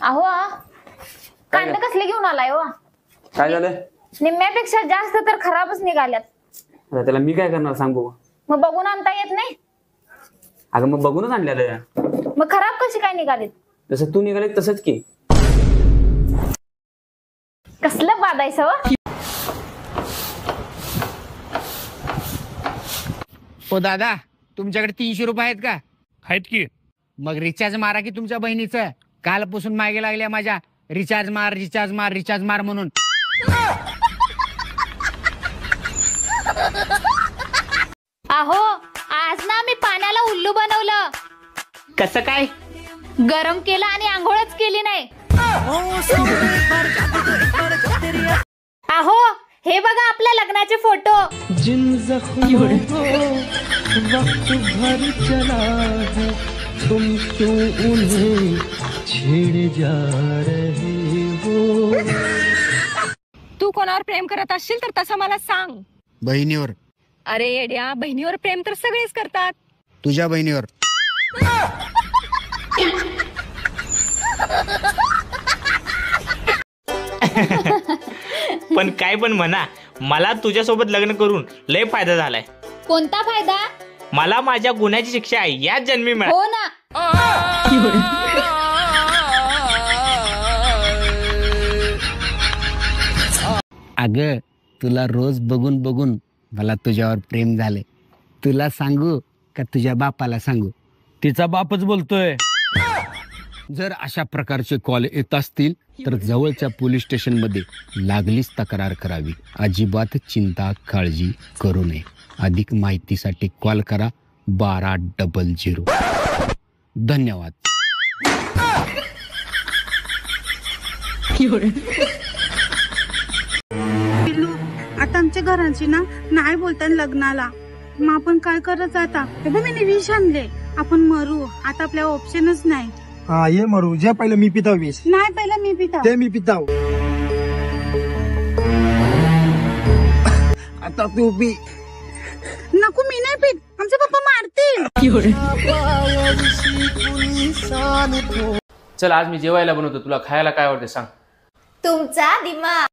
अहो कांदा कसले घेऊन आलाय हो? काय झालं? निम्म्यापेक्षा जास्त तर खराबच निघाल्यात. त्याला मी काय करणार सांगू? मग बघून आणता येत नाही? अगं मग बघूनच आणलेलं. मग खराब कशी काय निघालीत? जसं तू निघाले तसंच की. कसलं बादायचं हो? ओ दादा, तुमच्याकडे 300 रुपये आहेत का? आहेत की. मग रिचार्ज मारा की तुमच्या बहिणीचं. कालपासून मागे लागल्या माझ्या रिचार्ज मार रिचार्ज मार रिचार्ज मार म्हणून. अहो आज ना मी पाण्याला उल्लू बनवलं. कसं काय? गरम केलं आणि आंघोळच केली नाही. अहो हे बघा आपल्या लग्नाचे फोटो. जिन जख्मों को वक्त भर चला है, तुम क्यों उन्हें छेड़े जा रहे हो? तू कोणावर प्रेम करत असशील तर तसं मला सांग. बहिणीवर. अरे येड्या, बहिणीवर प्रेम तर सगळेच करतात. तुझ्या बहिणीवर. पण काय पण म्हणा, मला तुझ्यासोबत लग्न करून लय फायदा झालाय. कोणता फायदा? मला माझ्या गुन्ह्याची शिक्षा याच जन्मी मिळाली. हो ना. अगं तुला रोज बघून बघून मला तुझ्यावर प्रेम झाले. तुला सांगू का तुझ्या बापाला सांगू? तिचा बापच बोलतोय. जर अशा प्रकारचे कॉल येत असतील तर जवळच्या पोलीस स्टेशन मध्ये लागलीच तक्रार करावी. अजिबात चिंता काळजी करू नये. अधिक माहितीसाठी कॉल करा 1200. धन्यवाद. आता आमच्या घरांची ना नाही बोलतात लग्नाला. मग आपण काय करत आता? मी विष आणले. आपण मरू आता. आपल्या ऑप्शनच नाही. हा ये मरू. जे पहिलं मी पिताव विष. नाही पहिलं मी पिता. ते मी पिताव. आता तू पी. नको मी नाही पित. आमचे पप्पा मारतील. चल आज मी जेवायला बनवतो. तुला खायला काय आवडते सांग? तुमचा दिमाग.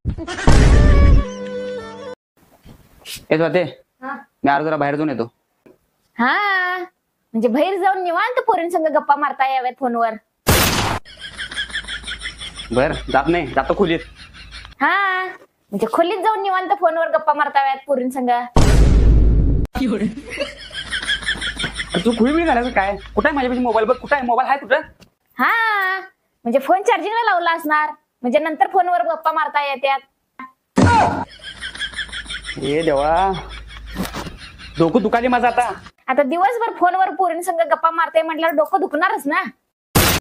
येत होते मी आज जरा बाहेर जाऊन येतो. हा म्हणजे बाहेर जाऊन निवांत पोरींसंग गप्पा मारता याव्यात फोनवर. बर जात नाही, जातो खोलीत. हा म्हणजे खोलीत जाऊन निवांत फोनवर गप्पा मारता याव्यात पोरींसंग. तू खुळी बिळी घालायचं काय? कुठे आहे माझ्यापाशी मोबाईल? बघ कुठे आहे मोबाईल? आहे कुठं? हा म्हणजे फोन चार्जिंगला लावला असणार. म्हणजे नंतर फोनवर गप्पा मारता येतात. ए देवा, डोकं दुखाली माझं आता. आता दिवसभर फोनवर पोरींसंग गप्पा मारताय म्हटल्यावर डोकं दुखणारच ना.